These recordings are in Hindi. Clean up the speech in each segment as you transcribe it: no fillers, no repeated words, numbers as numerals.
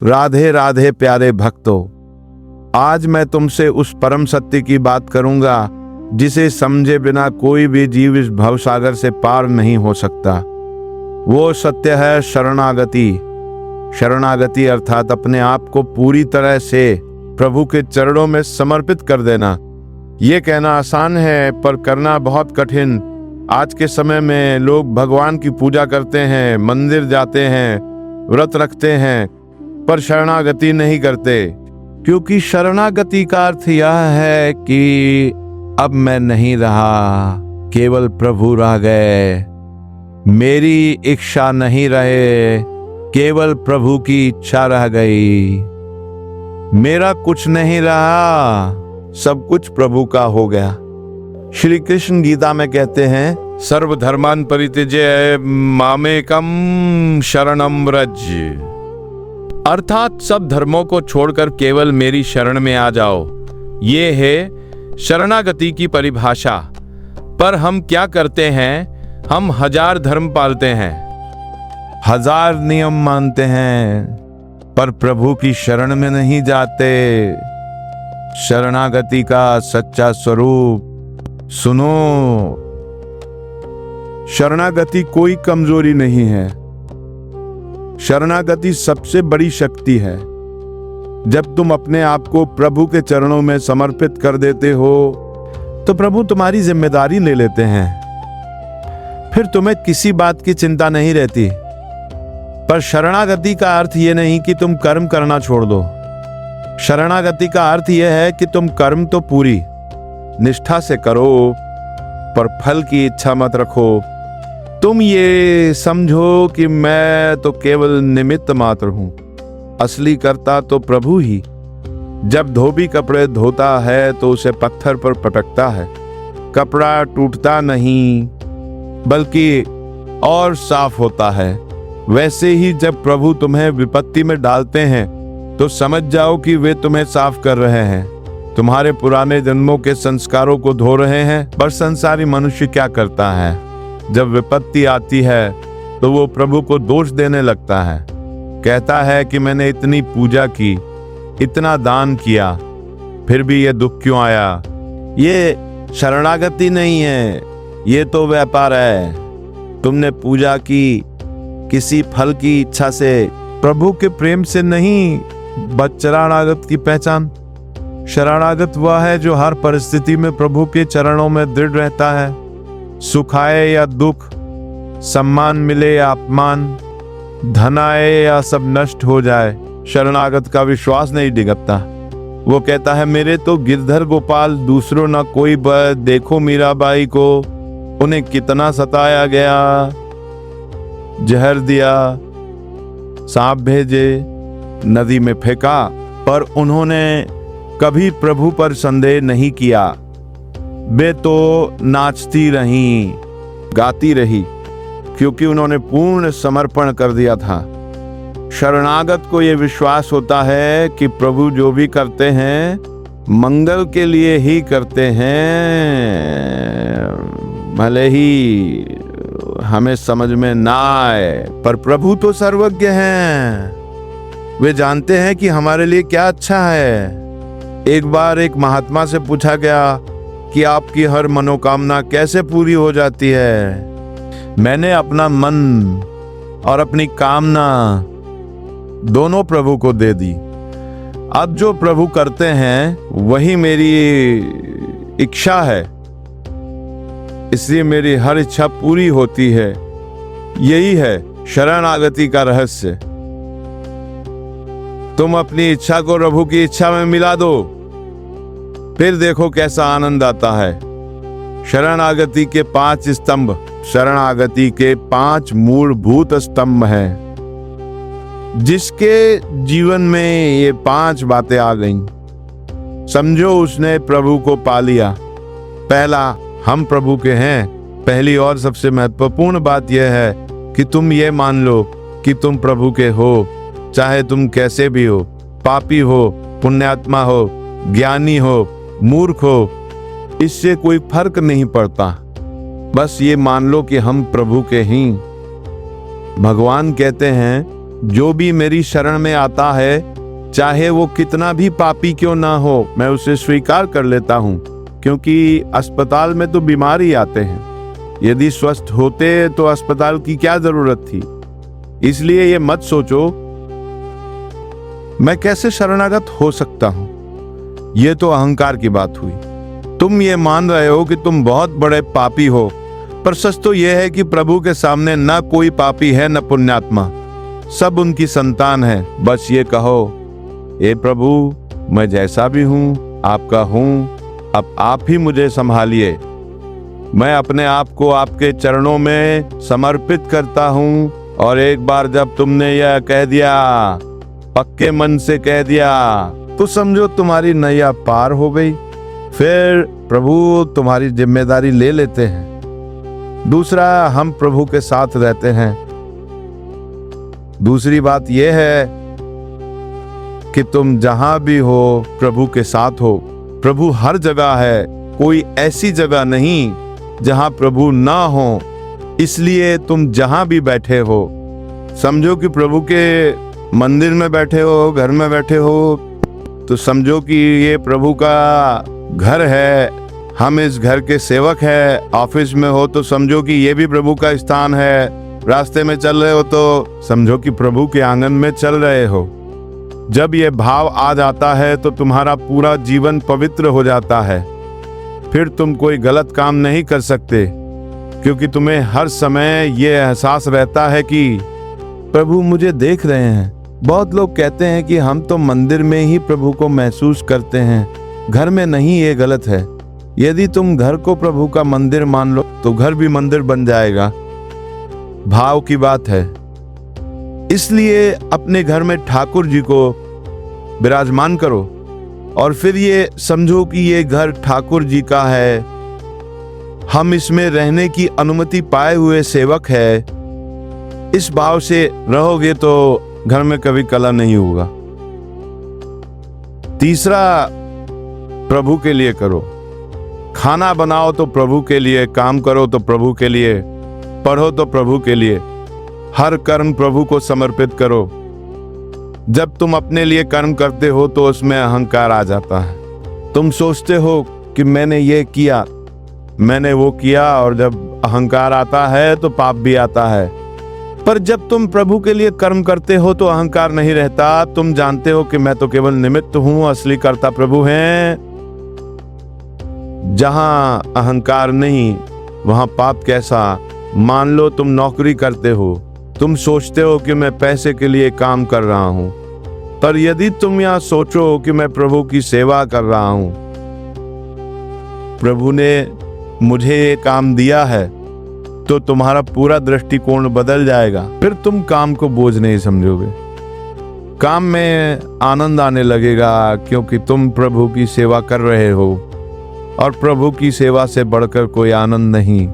राधे राधे प्यारे भक्तों, आज मैं तुमसे उस परम सत्य की बात करूंगा जिसे समझे बिना कोई भी जीव इस भवसागर से पार नहीं हो सकता। वो सत्य है शरणागति। शरणागति अर्थात अपने आप को पूरी तरह से प्रभु के चरणों में समर्पित कर देना। ये कहना आसान है पर करना बहुत कठिन। आज के समय में लोग भगवान की पूजा करते हैं, मंदिर जाते हैं, व्रत रखते हैं, पर शरणागति नहीं करते, क्योंकि शरणागति का अर्थ यह है कि अब मैं नहीं रहा, केवल प्रभु रह गए। मेरी इच्छा नहीं रहे, केवल प्रभु की इच्छा रह गई। मेरा कुछ नहीं रहा, सब कुछ प्रभु का हो गया। श्री कृष्ण गीता में कहते हैं, सर्वधर्मान् परित्यज्य मामेकं शरणं व्रज, अर्थात सब धर्मों को छोड़कर केवल मेरी शरण में आ जाओ। ये है शरणागति की परिभाषा। पर हम क्या करते हैं? हम 1000 धर्म पालते हैं, 1000 नियम मानते हैं, पर प्रभु की शरण में नहीं जाते। शरणागति का सच्चा स्वरूप सुनो। शरणागति कोई कमजोरी नहीं है, शरणागति सबसे बड़ी शक्ति है। जब तुम अपने आप को प्रभु के चरणों में समर्पित कर देते हो तो प्रभु तुम्हारी जिम्मेदारी ले लेते हैं। फिर तुम्हें किसी बात की चिंता नहीं रहती। पर शरणागति का अर्थ यह नहीं कि तुम कर्म करना छोड़ दो। शरणागति का अर्थ यह है कि तुम कर्म तो पूरी निष्ठा से करो, पर फल की इच्छा मत रखो। तुम ये समझो कि मैं तो केवल निमित्त मात्र हूं, असली कर्ता तो प्रभु ही। जब धोबी कपड़े धोता है तो उसे पत्थर पर पटकता है, कपड़ा टूटता नहीं बल्कि और साफ होता है। वैसे ही जब प्रभु तुम्हें विपत्ति में डालते हैं तो समझ जाओ कि वे तुम्हें साफ कर रहे हैं, तुम्हारे पुराने जन्मों के संस्कारों को धो रहे हैं। पर संसारी मनुष्य क्या करता है? जब विपत्ति आती है तो वो प्रभु को दोष देने लगता है, कहता है कि मैंने इतनी पूजा की, इतना दान किया, फिर भी ये दुख क्यों आया? ये शरणागति नहीं है, ये तो व्यापार है। तुमने पूजा की किसी फल की इच्छा से, प्रभु के प्रेम से नहीं। बस शरणागत की पहचान। शरणागत वह है जो हर परिस्थिति में प्रभु के चरणों में दृढ़ रहता है। सुख आए या दुख, सम्मान मिले या अपमान, धन आए या सब नष्ट हो जाए, शरणागत का विश्वास नहीं डिगता। वो कहता है, मेरे तो गिरधर गोपाल दूसरों ना कोई बस, देखो मीराबाई को, उन्हें कितना सताया गया, जहर दिया, सांप भेजे, नदी में फेंका, पर उन्होंने कभी प्रभु पर संदेह नहीं किया। वे तो नाचती रहीं, गाती रही, क्योंकि उन्होंने पूर्ण समर्पण कर दिया था। शरणागत को यह विश्वास होता है कि प्रभु जो भी करते हैं मंगल के लिए ही करते हैं, भले ही हमें समझ में ना आए। पर प्रभु तो सर्वज्ञ हैं, वे जानते हैं कि हमारे लिए क्या अच्छा है। एक बार एक महात्मा से पूछा गया कि आपकी हर मनोकामना कैसे पूरी हो जाती है? मैंने अपना मन और अपनी कामना दोनों प्रभु को दे दी। अब जो प्रभु करते हैं वही मेरी इच्छा है, इसलिए मेरी हर इच्छा पूरी होती है। यही है शरणागति का रहस्य। तुम अपनी इच्छा को प्रभु की इच्छा में मिला दो, फिर देखो कैसा आनंद आता है। शरणागति के 5 स्तंभ, शरणागति के 5 मूलभूत स्तंभ हैं। जिसके जीवन में ये 5 बातें आ गईं, समझो उसने प्रभु को पा लिया। पहला, हम प्रभु के हैं। पहली और सबसे महत्वपूर्ण बात यह है कि तुम ये मान लो कि तुम प्रभु के हो, चाहे तुम कैसे भी हो, पापी हो, पुण्यात्मा हो, ज्ञानी हो, मूर्ख हो, इससे कोई फर्क नहीं पड़ता। बस ये मान लो कि हम प्रभु के ही। भगवान कहते हैं जो भी मेरी शरण में आता है, चाहे वो कितना भी पापी क्यों ना हो, मैं उसे स्वीकार कर लेता हूँ। क्योंकि अस्पताल में तो बीमार ही आते हैं, यदि स्वस्थ होते तो अस्पताल की क्या जरूरत थी। इसलिए ये मत सोचो मैं कैसे शरणागत हो सकता हूं। ये तो अहंकार की बात हुई। तुम ये मान रहे हो कि तुम बहुत बड़े पापी हो, पर सच तो यह है कि प्रभु के सामने न कोई पापी है न पुण्यात्मा, सब उनकी संतान है। बस ये कहो, हे प्रभु, मैं जैसा भी हूं आपका हूं, अब आप ही मुझे संभालिए। मैं अपने आप को आपके चरणों में समर्पित करता हूं। और एक बार जब तुमने यह कह दिया, पक्के मन से कह दिया, तो समझो तुम्हारी नैया पार हो गई। फिर प्रभु तुम्हारी जिम्मेदारी ले लेते हैं। दूसरा, हम प्रभु के साथ रहते हैं। दूसरी बात यह है कि तुम जहां भी हो प्रभु के साथ हो। प्रभु हर जगह है, कोई ऐसी जगह नहीं जहां प्रभु ना हो। इसलिए तुम जहां भी बैठे हो, समझो कि प्रभु के मंदिर में बैठे हो, घर में बैठे हो, तो समझो कि ये प्रभु का घर है, हम इस घर के सेवक हैं। ऑफिस में हो तो समझो कि ये भी प्रभु का स्थान है। रास्ते में चल रहे हो तो समझो कि प्रभु के आंगन में चल रहे हो। जब ये भाव आ जाता है तो तुम्हारा पूरा जीवन पवित्र हो जाता है। फिर तुम कोई गलत काम नहीं कर सकते, क्योंकि तुम्हें हर समय ये एहसास रहता है कि प्रभु मुझे देख रहे हैं। बहुत लोग कहते हैं कि हम तो मंदिर में ही प्रभु को महसूस करते हैं, घर में नहीं। ये गलत है। यदि तुम घर को प्रभु का मंदिर मान लो तो घर भी मंदिर बन जाएगा। भाव की बात है। इसलिए अपने घर में ठाकुर जी को विराजमान करो और फिर ये समझो कि ये घर ठाकुर जी का है। हम इसमें रहने की अनुमति पाए हुए सेवक है। इस भाव से रहोगे तो घर में कभी कलह नहीं होगा। तीसरा, प्रभु के लिए करो। खाना बनाओ तो प्रभु के लिए, काम करो तो प्रभु के लिए, पढ़ो तो प्रभु के लिए। हर कर्म प्रभु को समर्पित करो। जब तुम अपने लिए कर्म करते हो तो उसमें अहंकार आ जाता है। तुम सोचते हो कि मैंने ये किया, मैंने वो किया, और जब अहंकार आता है तो पाप भी आता है। पर जब तुम प्रभु के लिए कर्म करते हो तो अहंकार नहीं रहता। तुम जानते हो कि मैं तो केवल निमित्त हूं, असली कर्ता प्रभु हैं। जहां अहंकार नहीं वहां पाप कैसा। मान लो तुम नौकरी करते हो, तुम सोचते हो कि मैं पैसे के लिए काम कर रहा हूं, पर यदि तुम यहां सोचो कि मैं प्रभु की सेवा कर रहा हूं, प्रभु ने मुझे ये काम दिया है, तो तुम्हारा पूरा दृष्टिकोण बदल जाएगा। फिर तुम काम को बोझ नहीं समझोगे। काम में आनंद आने लगेगा, क्योंकि तुम प्रभु की सेवा कर रहे हो और प्रभु की सेवा से बढ़कर कोई आनंद नहीं।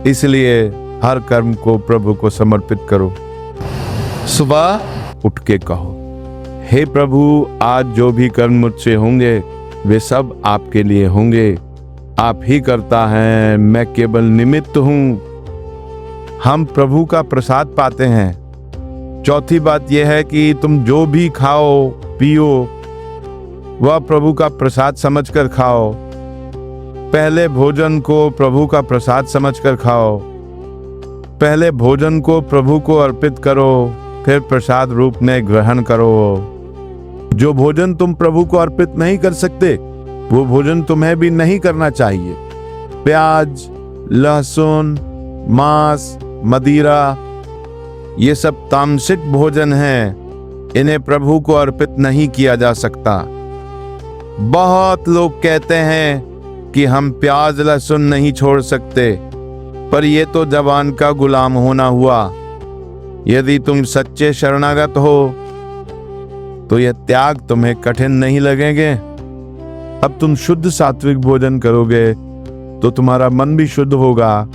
इसलिए हर कर्म को प्रभु को समर्पित करो। सुबह उठ के कहो, हे प्रभु, आज जो भी कर्म मुझसे होंगे वे सब आपके लिए होंगे। आप ही करता है, मैं केवल निमित्त हूं। हम प्रभु का प्रसाद पाते हैं। चौथी बात यह है कि तुम जो भी खाओ पियो वह प्रभु का प्रसाद समझकर खाओ। पहले भोजन को प्रभु का प्रसाद समझकर खाओ। पहले भोजन को प्रभु को अर्पित करो, फिर प्रसाद रूप में ग्रहण करो। जो भोजन तुम प्रभु को अर्पित नहीं कर सकते वो भोजन तुम्हें भी नहीं करना चाहिए। प्याज, लहसुन, मांस, मदिरा, ये सब तामसिक भोजन हैं। इन्हें प्रभु को अर्पित नहीं किया जा सकता। बहुत लोग कहते हैं कि हम प्याज लहसुन नहीं छोड़ सकते, पर यह तो जवान का गुलाम होना हुआ। यदि तुम सच्चे शरणागत हो तो यह त्याग तुम्हें कठिन नहीं लगेंगे। अब तुम शुद्ध सात्विक भोजन करोगे तो तुम्हारा मन भी शुद्ध होगा।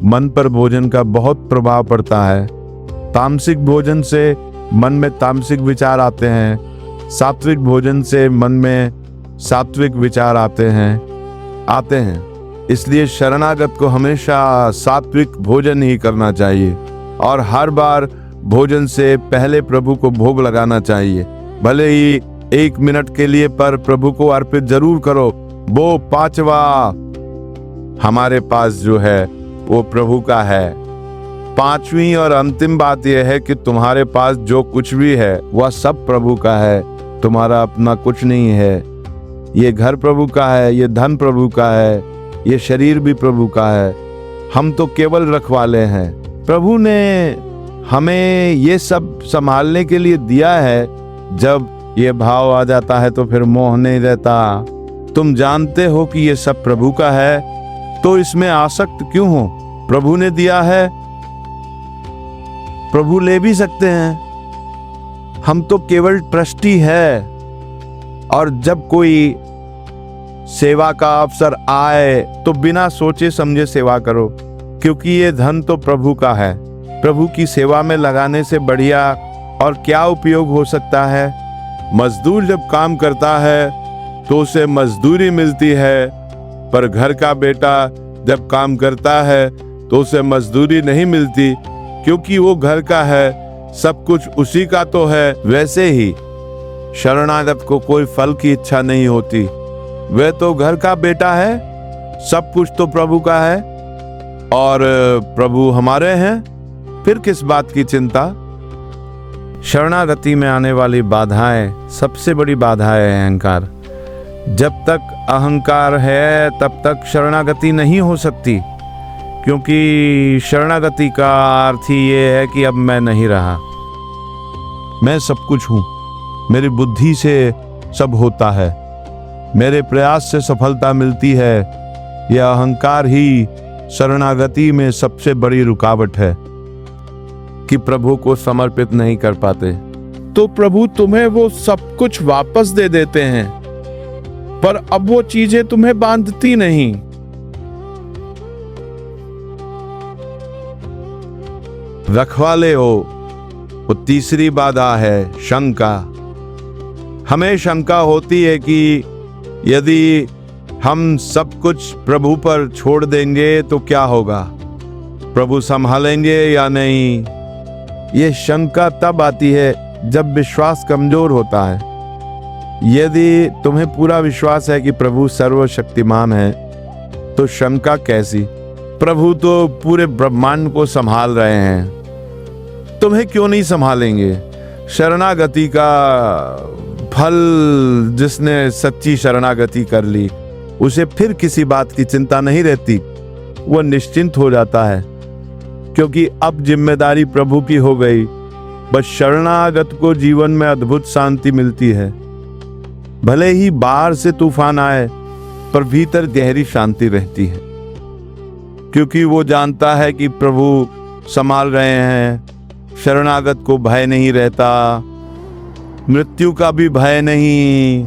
मन पर भोजन का बहुत प्रभाव पड़ता है। तामसिक भोजन से मन में तामसिक विचार आते हैं, सात्विक भोजन से मन में सात्विक विचार आते हैं। इसलिए शरणागत को हमेशा सात्विक भोजन ही करना चाहिए और हर बार भोजन से पहले प्रभु को भोग लगाना चाहिए। भले ही 1 मिनट के लिए, पर प्रभु को अर्पित जरूर करो। वो 5वां हमारे पास जो है वो प्रभु का है। 5वीं और अंतिम बात यह है कि तुम्हारे पास जो कुछ भी है वह सब प्रभु का है, तुम्हारा अपना कुछ नहीं है। ये घर प्रभु का है, ये धन प्रभु का है, ये शरीर भी प्रभु का है। हम तो केवल रखवाले हैं। प्रभु ने हमें ये सब संभालने के लिए दिया है। जब ये भाव आ जाता है तो फिर मोह नहीं रहता। तुम जानते हो कि ये सब प्रभु का है, तो इसमें आसक्त क्यों हो? प्रभु ने दिया है, प्रभु ले भी सकते हैं। हम तो केवल ट्रस्टी है। और जब कोई सेवा का अवसर आए तो बिना सोचे समझे सेवा करो, क्योंकि ये धन तो प्रभु का है। प्रभु की सेवा में लगाने से बढ़िया और क्या उपयोग हो सकता है? मजदूर जब काम करता है तो उसे मजदूरी मिलती है, पर घर का बेटा जब काम करता है तो उसे मजदूरी नहीं मिलती, क्योंकि वो घर का है, सब कुछ उसी का तो है। वैसे ही शरणागत को कोई फल की इच्छा नहीं होती। वह तो घर का बेटा है, सब कुछ तो प्रभु का है और प्रभु हमारे हैं, फिर किस बात की चिंता? शरणागति में आने वाली बाधाएं, सबसे बड़ी बाधा है अहंकार। जब तक अहंकार है तब तक शरणागति नहीं हो सकती, क्योंकि शरणागति का अर्थ ही ये है कि अब मैं नहीं रहा, मैं सब कुछ हूं, मेरी बुद्धि से सब होता है, मेरे प्रयास से सफलता मिलती है। यह अहंकार ही शरणागति में सबसे बड़ी रुकावट है कि प्रभु को समर्पित नहीं कर पाते। तो प्रभु तुम्हें वो सब कुछ वापस दे देते हैं, पर अब वो चीजें तुम्हें बांधती नहीं। रखवाले हो। वो तीसरी बाधा है शंका। हमें शंका होती है कि यदि हम सब कुछ प्रभु पर छोड़ देंगे तो क्या होगा, प्रभु संभालेंगे या नहीं। ये शंका तब आती है जब विश्वास कमजोर होता है। यदि तुम्हें पूरा विश्वास है कि प्रभु सर्वशक्तिमान है तो शंका कैसी? प्रभु तो पूरे ब्रह्मांड को संभाल रहे हैं, तुम्हें क्यों नहीं संभालेंगे? शरणागति का फल जिसने सच्ची शरणागति कर ली, उसे फिर किसी बात की चिंता नहीं रहती। वह निश्चिंत हो जाता है, क्योंकि अब जिम्मेदारी प्रभु की हो गई। बस शरणागत को जीवन में अद्भुत शांति मिलती है। भले ही बाहर से तूफान आए, पर भीतर गहरी शांति रहती है, क्योंकि वो जानता है कि प्रभु संभाल रहे हैं। शरणागत को भय नहीं रहता, मृत्यु का भी भय नहीं,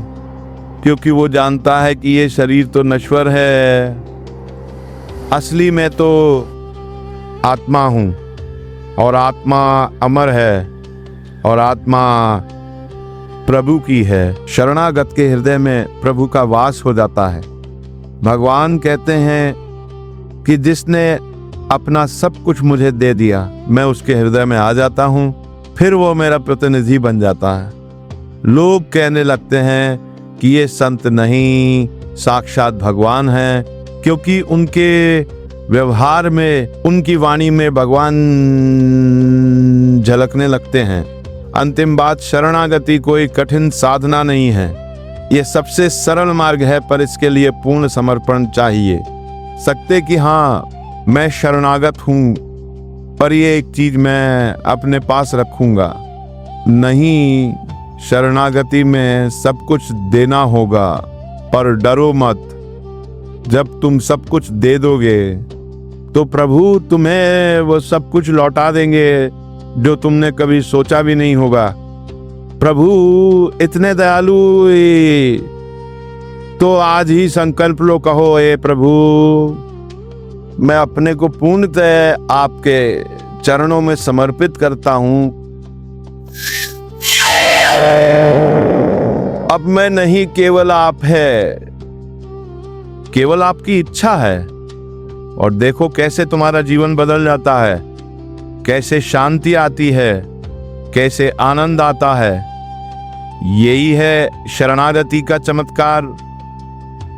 क्योंकि वो जानता है कि ये शरीर तो नश्वर है, असली में तो आत्मा हूं और आत्मा अमर है और आत्मा प्रभु की है। शरणागत के हृदय में प्रभु का वास हो जाता है। भगवान कहते हैं कि जिसने अपना सब कुछ मुझे दे दिया, मैं उसके हृदय में आ जाता हूं, फिर वो मेरा प्रतिनिधि बन जाता है। लोग कहने लगते हैं कि ये संत नहीं, साक्षात भगवान हैं, क्योंकि उनके व्यवहार में, उनकी वाणी में भगवान झलकने लगते हैं। अंतिम बात, शरणागति कोई कठिन साधना नहीं है, ये सबसे सरल मार्ग है, पर इसके लिए पूर्ण समर्पण चाहिए। सकते कि हाँ मैं शरणागत हूं, पर ये एक चीज मैं अपने पास रखूंगा। नहीं, शरणागति में सब कुछ देना होगा, पर डरो मत। जब तुम सब कुछ दे दोगे तो प्रभु तुम्हें वो सब कुछ लौटा देंगे जो तुमने कभी सोचा भी नहीं होगा। प्रभु इतने दयालु, तो आज ही संकल्प लो, कहो ए प्रभु, मैं अपने को पूर्णतः आपके चरणों में समर्पित करता हूं। अब मैं नहीं, केवल आप है, केवल आपकी इच्छा है। और देखो कैसे तुम्हारा जीवन बदल जाता है, कैसे शांति आती है, कैसे आनंद आता है। यही है शरणागति का चमत्कार।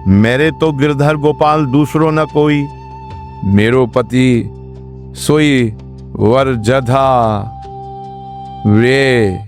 मेरे तो गिरधर गोपाल दूसरो न कोई, मेरो पति सोई वर जधा वे।